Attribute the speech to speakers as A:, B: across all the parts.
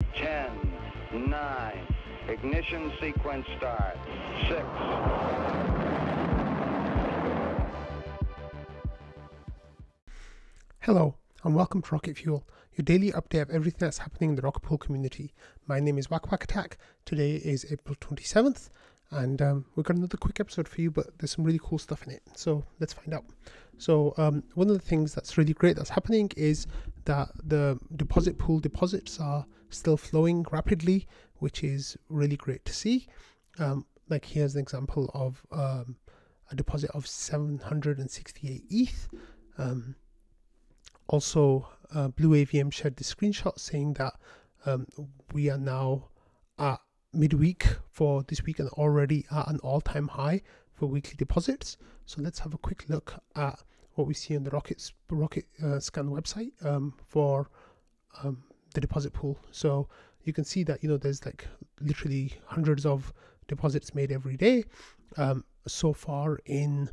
A: 10, 9, ignition sequence start, 6.
B: Hello and welcome to Rocket Fuel, your daily update of everything that's happening in the Rocket Pool community. My name is Whack Attack. Today is April 27th and we've got another quick episode for you, but there's some really cool stuff in it. So let's find out. So one of the things that's really great that's happening is that the deposit pool deposits are still flowing rapidly, which is really great to see. Like here's an example of a deposit of 768 ETH. Also, Blue AVM shared the screenshot saying that we are now at midweek for this week and already at an all-time high for weekly deposits. So let's have a quick look at what we see on the Rocket Scan website for the deposit pool. So you can see that, there's like literally hundreds of deposits made every day. So far in,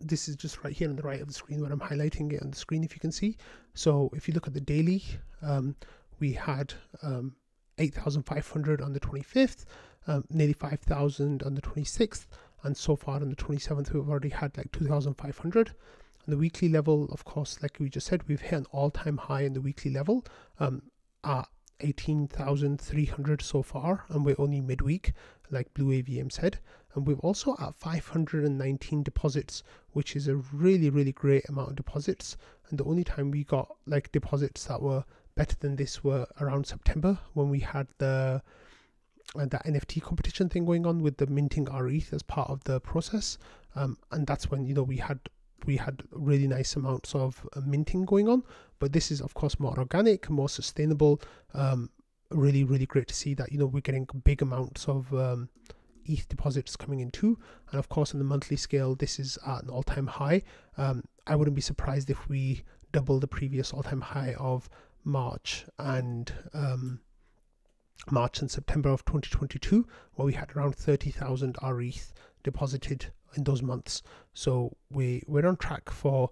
B: this is just right here on the right of the screen where I'm highlighting it on the screen, if you can see. So if you look at the daily, we had 8,500 on the 25th, nearly 5,000 on the 26th, and so far on the 27th we've already had like 2,500. On the weekly level, of course, like we just said, we've hit an all-time high in the weekly level at 18,300 so far, and we're only midweek, like Blue AVM said. And we've also at 519 deposits, which is a really, really great amount of deposits. And the only time we got like deposits that were better than this were around September, when we had that NFT competition thing going on with the minting rETH as part of the process. And that's when, we had really nice amounts of minting going on. But this is of course more organic, more sustainable. Really, really great to see that, we're getting big amounts of ETH deposits coming in too. And of course on the monthly scale, this is at an all-time high. I wouldn't be surprised if we double the previous all-time high of March and September of 2022, where we had around 30,000 rETH deposited in those months. So we're on track for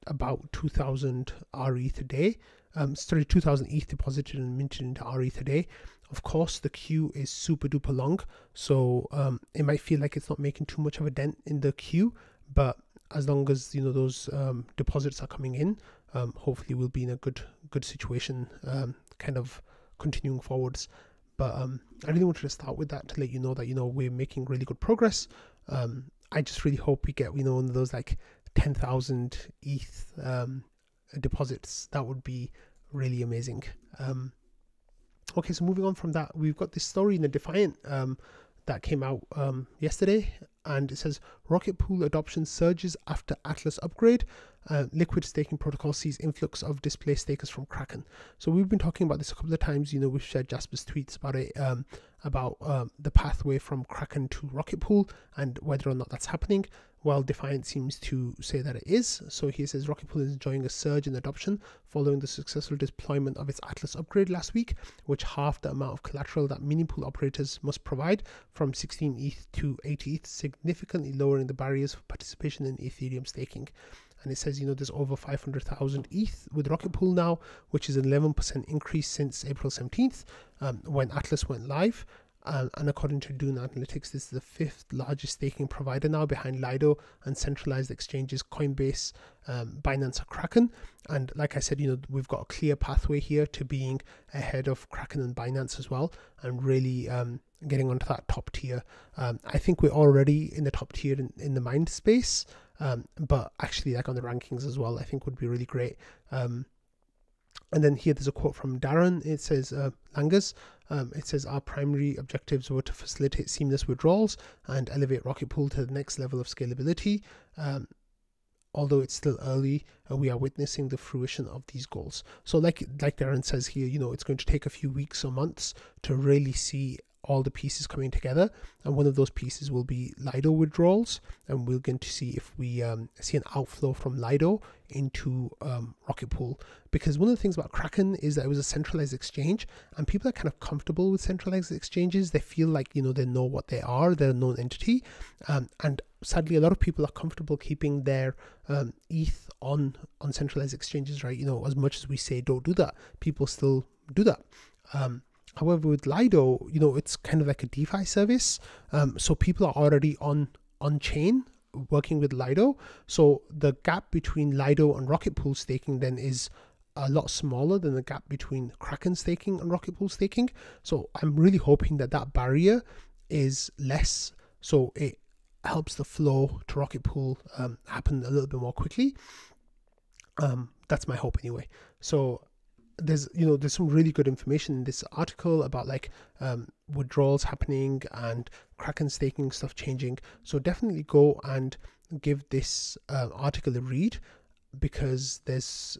B: about 2,000 rETH a day. 2,000 ETH deposited and minted into rETH a day. Of course, the queue is super duper long, so it might feel like it's not making too much of a dent in the queue, but as long as those deposits are coming in, hopefully we'll be in a good situation, kind of continuing forwards. But I really wanted to start with that to let you know that we're making really good progress. I just really hope we get one of those like 10,000 ETH deposits. That would be really amazing. Okay, so moving on from that, we've got this story in the Defiant that came out yesterday, and it says Rocket Pool adoption surges after Atlas upgrade. Liquid staking protocol sees influx of displaced stakers from Kraken. So we've been talking about this a couple of times. We've shared Jasper's tweets about it, about the pathway from Kraken to Rocket Pool and whether or not that's happening. Well, Defiant seems to say that it is. So he says Rocket Pool is enjoying a surge in adoption following the successful deployment of its Atlas upgrade last week, which halved the amount of collateral that mini pool operators must provide from 16 ETH to 80 ETH, significantly lowering the barriers for participation in Ethereum staking. And it says, there's over 500,000 ETH with Rocket Pool now, which is an 11% increase since April 17th, when Atlas went live. And according to Dune Analytics, this is the 5th largest staking provider now, behind Lido and centralized exchanges Coinbase, Binance, and Kraken. And like I said, we've got a clear pathway here to being ahead of Kraken and Binance as well, and really getting onto that top tier. I think we're already in the top tier in the mind space, but actually like on the rankings as well, I think would be really great. And then here there's a quote from Darren. It says, Langas, it says, our primary objectives were to facilitate seamless withdrawals and elevate Rocket Pool to the next level of scalability. Although it's still early, we are witnessing the fruition of these goals. So like Darren says here, it's going to take a few weeks or months to really see all the pieces coming together, and one of those pieces will be Lido withdrawals, and we're going to see if we see an outflow from Lido into Rocket Pool, because one of the things about Kraken is that it was a centralized exchange, and people are kind of comfortable with centralized exchanges. They feel like they know what they are, they're a known entity, and sadly a lot of people are comfortable keeping their ETH on centralized exchanges, right? As much as we say don't do that, people still do that. However, with Lido, it's kind of like a DeFi service. So people are already on chain working with Lido. So the gap between Lido and Rocket Pool staking then is a lot smaller than the gap between Kraken staking and Rocket Pool staking. So I'm really hoping that barrier is less, so it helps the flow to Rocket Pool happen a little bit more quickly. That's my hope anyway. So there's some really good information in this article about like withdrawals happening and Kraken staking stuff changing. So definitely go and give this article a read, because there's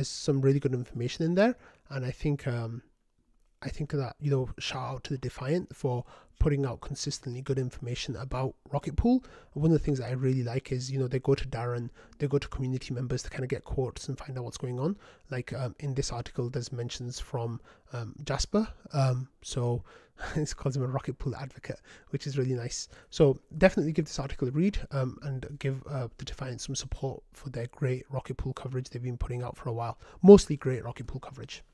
B: some really good information in there. And I think that, shout out to the Defiant for putting out consistently good information about Rocket Pool. One of the things that I really like is, they go to Darren, they go to community members to kind of get quotes and find out what's going on. Like in this article, there's mentions from Jasper. So it's called him a Rocket Pool advocate, which is really nice. So definitely give this article a read and give the Defiant some support for their great Rocket Pool coverage they've been putting out for a while. Mostly great Rocket Pool coverage.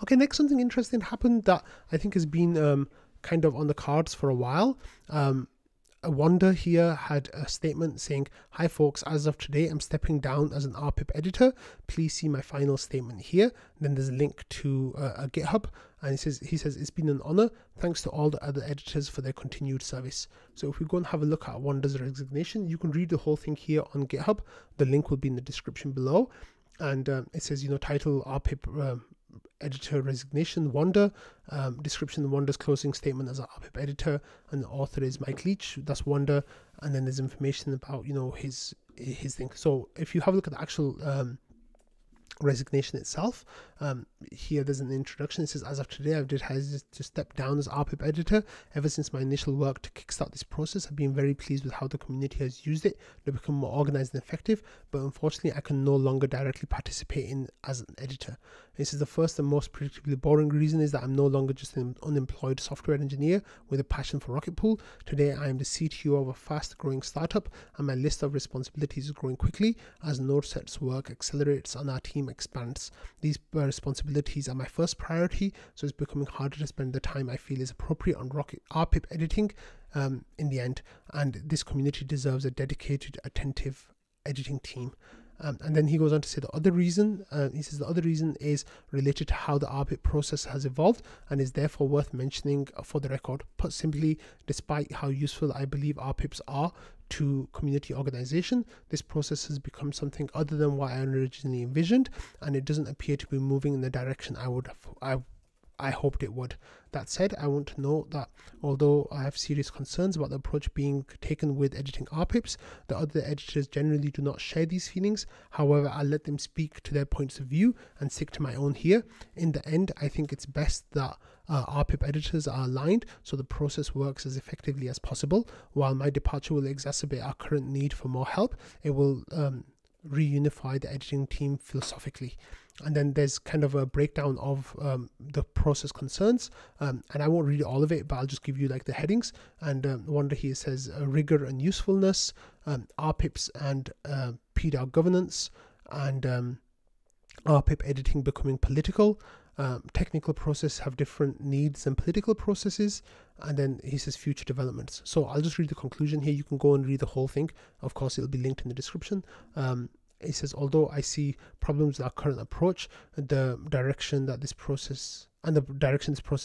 B: Okay, next, something interesting happened that I think has been kind of on the cards for a while. Wanda here had a statement saying, "Hi folks, as of today, I'm stepping down as an RPIP editor. Please see my final statement here." And then there's a link to a GitHub, and he says, "It's been an honor. Thanks to all the other editors for their continued service." So if we go and have a look at Wanda's resignation, you can read the whole thing here on GitHub. The link will be in the description below. And it says, title RPIP editor resignation, Wanda. Description, Wanda's closing statement as an RPIP editor, and the author is Mike Leach. That's Wanda. And then there's information about his thing. So if you have a look at the actual resignation itself, here there's an introduction. It says, "As of today, I've decided to step down as RPIP editor. Ever since my initial work to kickstart this process, I've been very pleased with how the community has used it to become more organized and effective, but unfortunately I can no longer directly participate in as an editor. This is the first and most predictably boring reason is that I'm no longer just an unemployed software engineer with a passion for Rocket Pool. Today I am the CTO of a fast growing startup, and my list of responsibilities is growing quickly as NodeSet's work accelerates and our team expands. These responsibilities are my first priority, so it's becoming harder to spend the time I feel is appropriate on RPIP editing in the end, and this community deserves a dedicated, attentive editing team." And then he goes on to say the other reason, the other reason is related to how the RPIP process has evolved and is therefore worth mentioning for the record. Put simply, despite how useful I believe RPIPs are to community organization, this process has become something other than what I originally envisioned, and it doesn't appear to be moving in the direction I hoped it would. That said, I want to note that although I have serious concerns about the approach being taken with editing RPIPs, the other editors generally do not share these feelings. However, I'll let them speak to their points of view and stick to my own here. In the end, I think it's best that RPIP editors are aligned so the process works as effectively as possible. While my departure will exacerbate our current need for more help, it will reunify the editing team philosophically. And then there's kind of a breakdown of the process concerns, and I won't read all of it, but I'll just give you like the headings. And Wanda here says rigor and usefulness, RPIPs and PDAO governance, and RPIP editing becoming political. Technical processes have different needs than political processes. And then he says future developments. So I'll just read the conclusion here. You can go and read the whole thing. Of course, it'll be linked in the description. It says, although I see problems with our current approach, the direction this process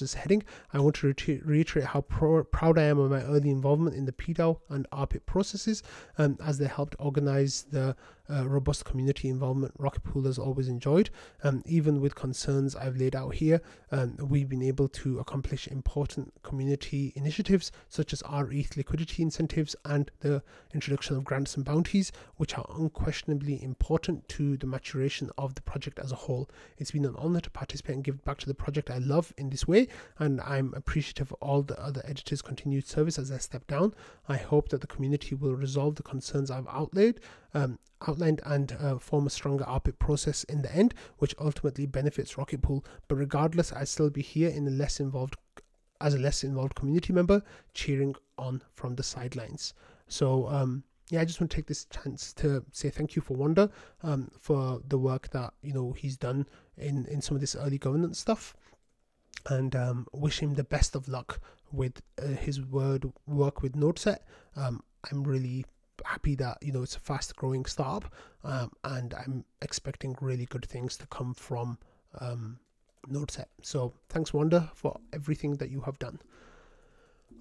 B: is heading, I want to reiterate how proud I am of my early involvement in the PDAO and RPIP processes, as they helped organize the robust community involvement Rocket Pool has always enjoyed. Even with concerns I've laid out here, we've been able to accomplish important community initiatives such as rETH liquidity incentives and the introduction of grants and bounties, which are unquestionably important to the maturation of the project as a whole. It's been an honor to participate and give back to the project I love in this way, and I'm appreciative of all the other editors' continued service as I step down. I hope that the community will resolve the concerns I've outlined and form a stronger RPIP process in the end, which ultimately benefits Rocket Pool. But regardless, I'll still be here as a less involved community member, cheering on from the sidelines. So I just want to take this chance to say thank you for Wanda for the work that he's done in some of this early governance stuff. and wish him the best of luck with his work with NodeSet. I'm really happy that it's a fast growing startup, and I'm expecting really good things to come from NodeSet. So thanks, Wanda, for everything that you have done.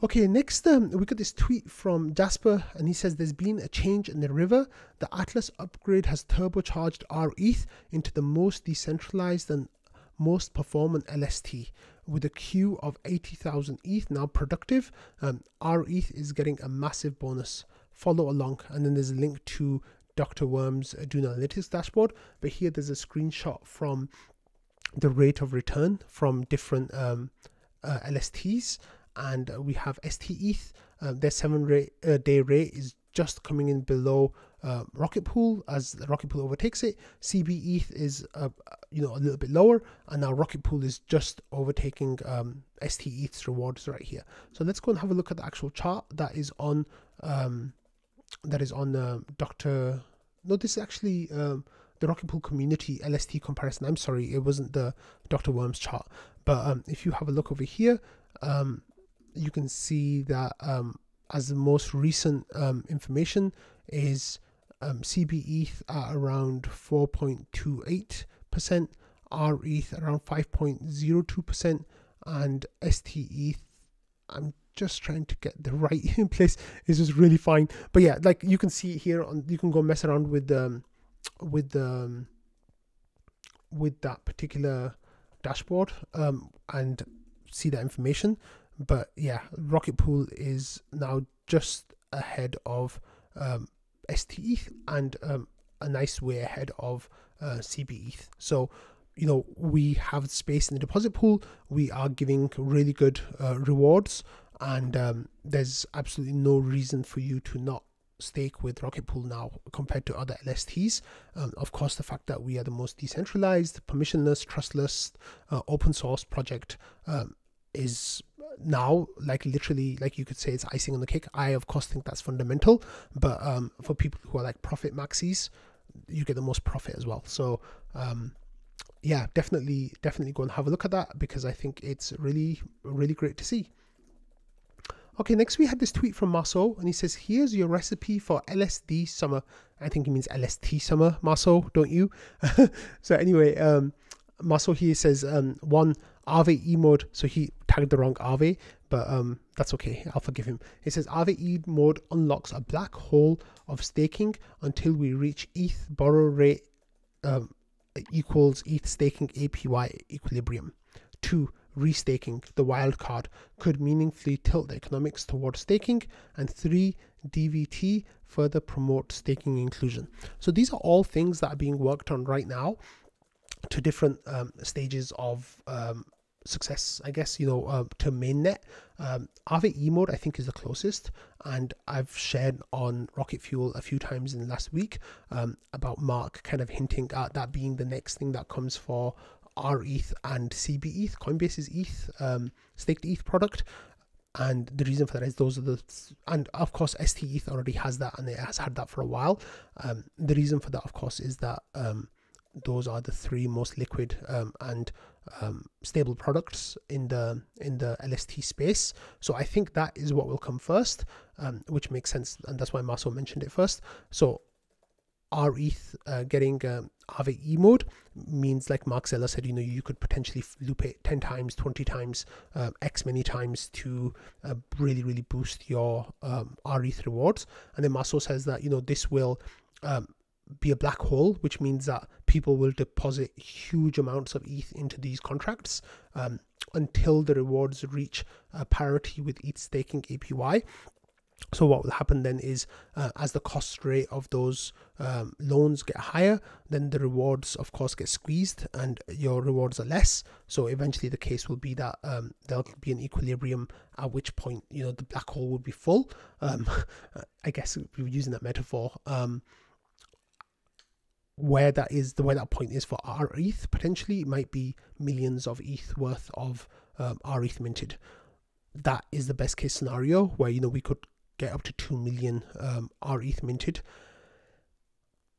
B: Okay, next we got this tweet from Jasper, and he says there's been a change in the river. The Atlas upgrade has turbocharged rETH into the most decentralized and most performant LST. With a queue of 80,000 ETH now productive, rETH is getting a massive bonus. Follow along, and then there's a link to Dr. Worm's Dune Analytics dashboard. But here there's a screenshot from the rate of return from different LSTs, and we have STETH. Their 7-day rate is just coming in below Rocket Pool as the Rocket Pool overtakes it. CBETH is a little bit lower, and now Rocket Pool is just overtaking STETH's rewards right here. So let's go and have a look at the actual chart that is on Dr. No, this is actually the Rocket Pool community LST comparison. I'm sorry, it wasn't the Dr. Worms chart, but if you have a look over here, you can see that as the most recent information is CBETH at around 4.28%, rETH around 5.02%, and STETH, I'm just trying to get the right place, is just really fine. But yeah, like you can see here, you can go mess around with that particular dashboard and see that information. But yeah, Rocket Pool is now just ahead of STETH and a nice way ahead of CBETH. So we have space in the deposit pool. We are giving really good rewards, and there's absolutely no reason for you to not stake with Rocket Pool now compared to other LSTs. Of course, the fact that we are the most decentralized, permissionless, trustless, open source project is now literally, you could say, it's icing on the cake. I of course think that's fundamental, but for people who are like profit maxis, you get the most profit as well. So yeah, definitely go and have a look at that, because I think it's really great to see. Okay, next we had this tweet from Marceau, and he says, here's your recipe for LSD summer. I think he means LST summer, Marceau, don't you? So anyway, Marceau here says, one, Aave E mode. So he tagged the wrong Aave, but that's okay, I'll forgive him. He says, Aave E mode unlocks a black hole of staking until we reach ETH borrow rate equals ETH staking APY equilibrium. 2, restaking, the wildcard, could meaningfully tilt the economics towards staking. And 3, DVT, further promote staking inclusion. So these are all things that are being worked on right now to different stages of success, I guess, to mainnet. Aave E mode I think is the closest, and I've shared on Rocket Fuel a few times in the last week about Mark kind of hinting at that being the next thing that comes for rETH and CBETH, Coinbase's ETH, staked ETH product. And the reason for that is those are the, and of course STETH already has that, and it has had that for a while. The reason for that, of course, is that those are the 3 most liquid and stable products in the LST space. So I think that is what will come first, which makes sense, and that's why Marceau mentioned it first. So rETH getting Aave E mode means, like Mark Zeller said, you could potentially loop it 10 times, 20 times, X many times to really boost your rETH rewards. And then Marceau says that this will be a black hole, which means that people will deposit huge amounts of ETH into these contracts until the rewards reach parity with ETH staking APY. So what will happen then is as the cost rate of those loans get higher, then the rewards of course get squeezed and your rewards are less. So eventually the case will be that there'll be an equilibrium, at which point the black hole will be full. I guess we're using that metaphor. Where that point is for rETH, potentially it might be millions of ETH worth of rETH minted. That is the best case scenario, where we could get up to 2 million rETH minted.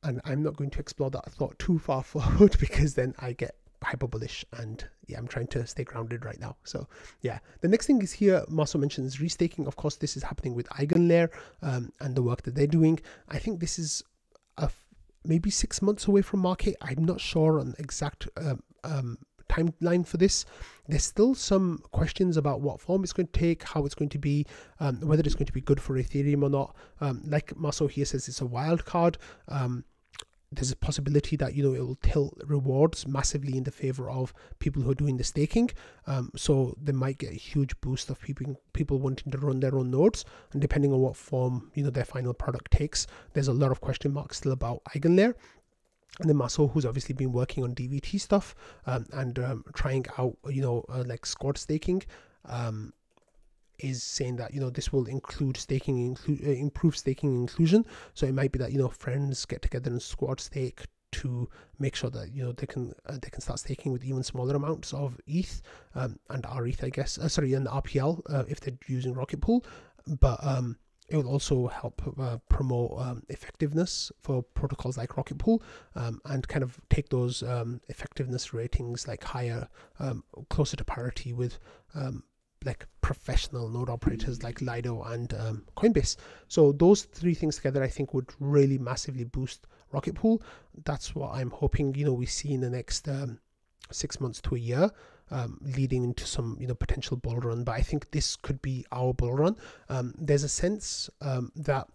B: And I'm not going to explore that thought too far forward, because then I get hyper bullish, and yeah, I'm trying to stay grounded right now. So yeah, the next thing is here, Marceau mentions restaking. Of course, this is happening with Eigenlayer and the work that they're doing. I think this is maybe 6 months away from market. I'm not sure on exact timeline for this. There's still some questions about what form it's going to take, how it's going to be, whether it's going to be good for Ethereum or not. Like Marceau here says, it's a wild card. There's a possibility that, you know, it will tilt rewards massively in the favor of people who are doing the staking. So they might get a huge boost of people wanting to run their own nodes, and depending on what form, you know, their final product takes, there's a lot of question marks still about Eigenlayer. And then Marceau, who's obviously been working on DVT stuff and trying out, you know, like squad staking, is saying that, you know, this will include staking, improve staking inclusion. So it might be that, you know, friends get together and squad stake to make sure that, you know, they can start staking with even smaller amounts of ETH and rETH, I guess. And RPL if they're using Rocket Pool. But it will also help promote effectiveness for protocols like Rocket Pool, and kind of take those effectiveness ratings like higher, closer to parity with like professional node operators like Lido and Coinbase. So those three things together, I think, would really massively boost Rocket Pool. That's what I'm hoping, you know, we see in the next 6 months to a year, leading into some, you know, potential bull run. But I think this could be our bull run. There's a sense that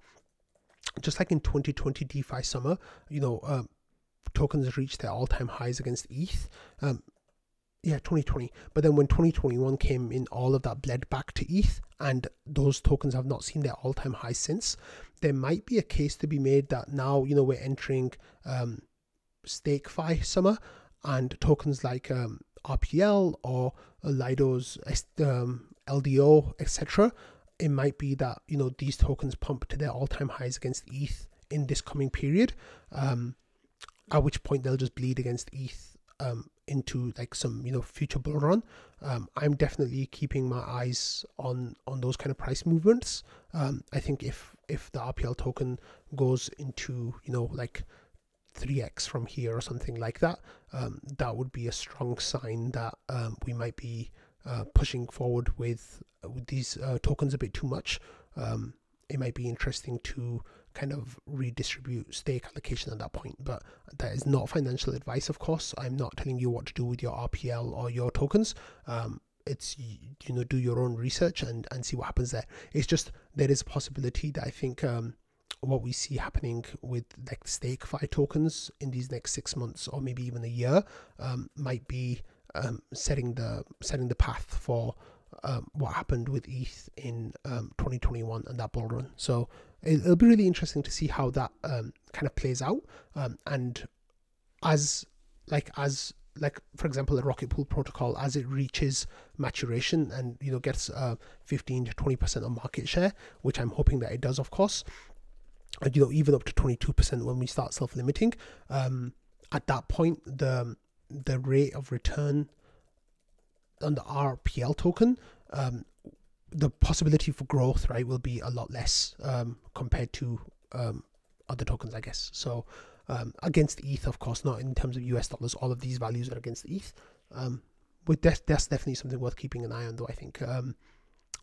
B: just like in 2020 DeFi summer, you know, tokens reached their all-time highs against ETH. 2020. But then when 2021 came in, all of that bled back to ETH, and those tokens have not seen their all-time highs since. There might be a case to be made that now, you know, we're entering StakeFi summer, and tokens like RPL or Lido's LDO, etc. It might be that, you know, these tokens pump to their all-time highs against ETH in this coming period, at which point they'll just bleed against ETH into like some, you know, future bull run. I'm definitely keeping my eyes on those kind of price movements. I think if the RPL token goes into, you know, like 3x from here or something like that, that would be a strong sign that we might be pushing forward with these tokens a bit too much. It might be interesting to kind of redistribute stake allocation at that point, but that is not financial advice, of course. I'm not telling you what to do with your RPL or your tokens. It's, you know, do your own research and see what happens there. It's just, there is a possibility that I think what we see happening with like StakeFi tokens in these next 6 months or maybe even a year might be setting the path for what happened with ETH in 2021 and that bull run. So it'll be really interesting to see how that kind of plays out. And as for example, the Rocket Pool protocol, as it reaches maturation and, you know, gets 15 to 20% of market share, which I'm hoping that it does, of course, and, you know, even up to 22% when we start self-limiting, at that point the rate of return on the RPL token, the possibility for growth, right, will be a lot less compared to other tokens, I guess. So against ETH, of course, not in terms of US dollars. All of these values are against ETH. But that's definitely something worth keeping an eye on, though, I think.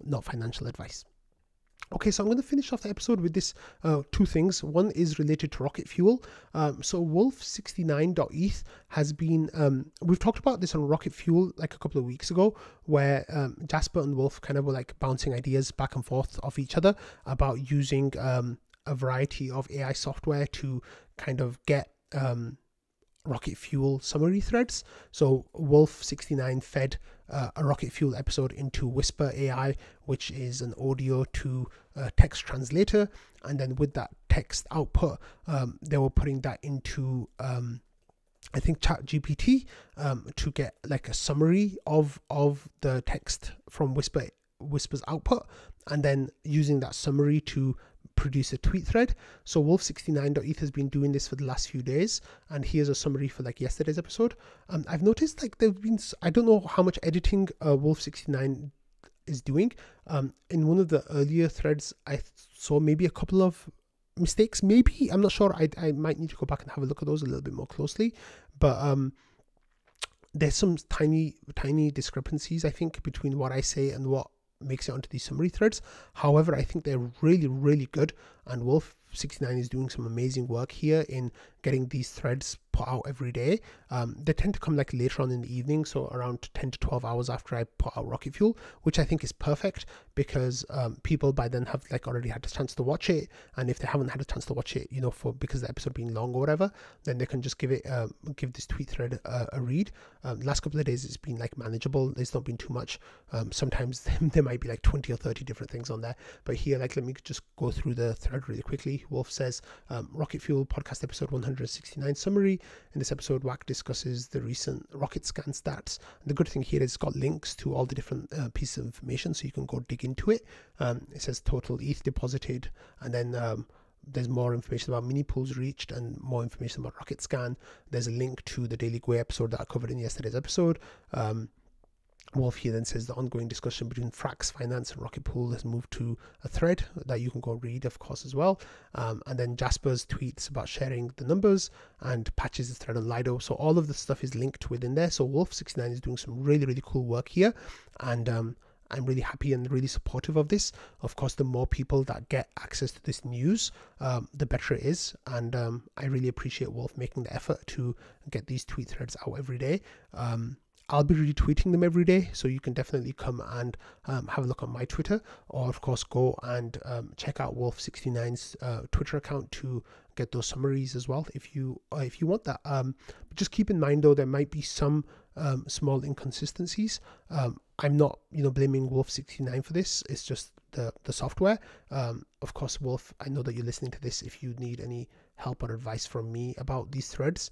B: Not financial advice. Okay, so I'm going to finish off the episode with this two things. One is related to rocket fuel. So Wolf69.eth has been, we've talked about this on Rocket Fuel like a couple of weeks ago, where Jasper and Wolf kind of were like bouncing ideas back and forth off each other about using a variety of AI software to kind of get Rocket Fuel summary threads. So Wolf69 fed a Rocket Fuel episode into Whisper AI, which is an audio to text translator, and then with that text output, they were putting that into I think ChatGPT to get like a summary of the text from Whisper's output, and then using that summary to produce a tweet thread. So Wolf69.eth has been doing this for the last few days, and here's a summary for like yesterday's episode. I've noticed like there've been, I don't know how much editing Wolf69 is doing. In one of the earlier threads, I saw maybe a couple of mistakes, maybe, I'm not sure. I might need to go back and have a look at those a little bit more closely, but there's some tiny discrepancies, I think, between what I say and what makes it onto these summary threads. However, I think they're really good, and Wolf69 is doing some amazing work here in getting these threads put out every day. They tend to come like later on in the evening, so around 10 to 12 hours after I put out Rocket Fuel, which I think is perfect because people by then have like already had a chance to watch it, and if they haven't had a chance to watch it, you know, because the episode being long or whatever, then they can just give this tweet thread a read. Last couple of days it's been like manageable. There's not been too much. Sometimes there might be like 20 or 30 different things on there, but here, like, let me just go through the thread really quickly. Wolf says, Rocket Fuel podcast episode 169 summary. In this episode, WAC discusses the recent rocket scan stats. And the good thing here is it's got links to all the different pieces of information, so you can go dig into it. It says total ETH deposited, and then there's more information about mini pools reached and more information about rocket scan. There's a link to the Daily Gwei episode that I covered in yesterday's episode. Wolf here then says the ongoing discussion between Frax Finance and Rocket Pool has moved to a thread that you can go read, of course, as well. And then Jasper's tweets about sharing the numbers and patches the thread on Lido. So all of the stuff is linked within there. So Wolf69 is doing some really cool work here, and I'm really happy and really supportive of this. Of course, the more people that get access to this news, the better it is. And I really appreciate Wolf making the effort to get these tweet threads out every day. I'll be retweeting them every day, so you can definitely come and have a look on my Twitter, or of course go and check out Wolf69's Twitter account to get those summaries as well if you want that. But just keep in mind though, there might be some small inconsistencies. I'm not blaming Wolf69 for this. It's just the software. Of course, Wolf, I know that you're listening to this. If you need any help or advice from me about these threads,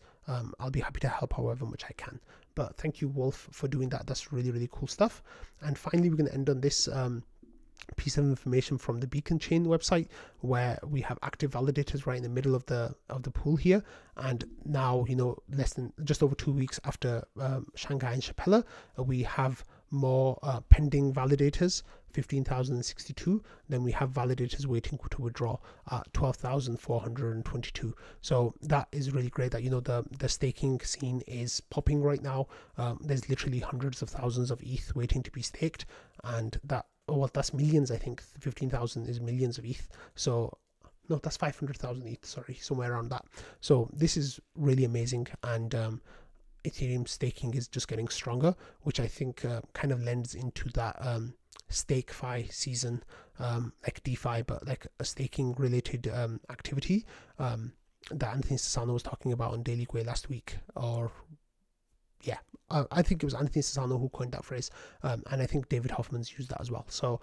B: I'll be happy to help however much I can. But thank you, Wolf, for doing that. That's really cool stuff. And finally, we're going to end on this piece of information from the Beacon Chain website, where we have active validators right in the middle of the pool here. And now, just over 2 weeks after Shanghai and Chapella, we have more pending validators, 15,062. Then we have validators waiting to withdraw at 12,422. So that is really great that the staking scene is popping right now. There's literally hundreds of thousands of ETH waiting to be staked, and that's millions. I think 15,000 is millions of ETH. So no, that's 500,000 ETH, sorry, somewhere around that. So this is really amazing, and Ethereum staking is just getting stronger, which I think kind of lends into that StakeFi season, like DeFi, but like a staking related activity that Anthony Sassano was talking about on Daily Gwei last week, I think it was Anthony Sassano who coined that phrase, and I think David Hoffman's used that as well. So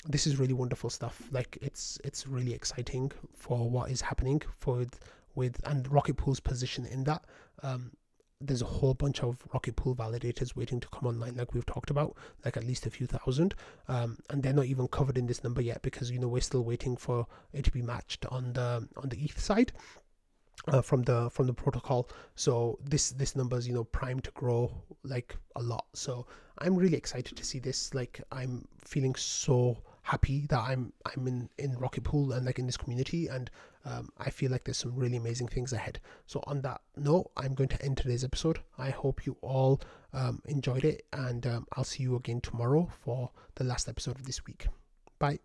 B: this is really wonderful stuff. Like it's really exciting for what is happening with and Rocket Pool's position in that. There's a whole bunch of Rocket Pool validators waiting to come online, like we've talked about, like at least a few thousand, and they're not even covered in this number yet because we're still waiting for it to be matched on the ETH side. From the protocol. So this number is primed to grow like a lot. So I'm really excited to see this. Like I'm feeling so happy that I'm in Rocket Pool and like in this community, and I feel like there's some really amazing things ahead. So on that note, I'm going to end today's episode. I hope you all enjoyed it, and I'll see you again tomorrow for the last episode of this week. Bye.